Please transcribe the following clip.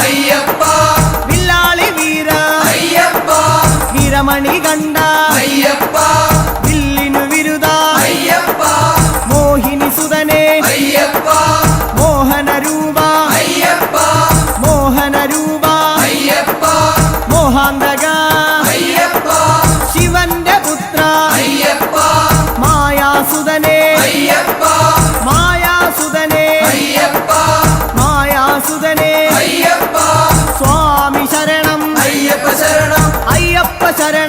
അയ്യപ്പ വില്ലാളി വീര അയ്യപ്പ വീരമണി കണ്ട അയ്യപ്പ വില്ലിനു വിരുദ അയ്യപ്പ മോഹിനി സുതനെ അയ്യപ്പ മോഹന രൂപ അയ്യപ്പ മോഹന രൂപ അയ്യപ്പ മോഹാന്തക അയ്യപ്പ ശിവന്റെ പുത്ര അയ്യപ്പ മായാസുതനെ അയ്യപ്പ മായാസുതനെ അയ്യപ്പ മായാസുതനെ അയ്യപ്പ സ്വാമി ശരണം അയ്യപ്പ ശരണം അയ്യപ്പ ശരണം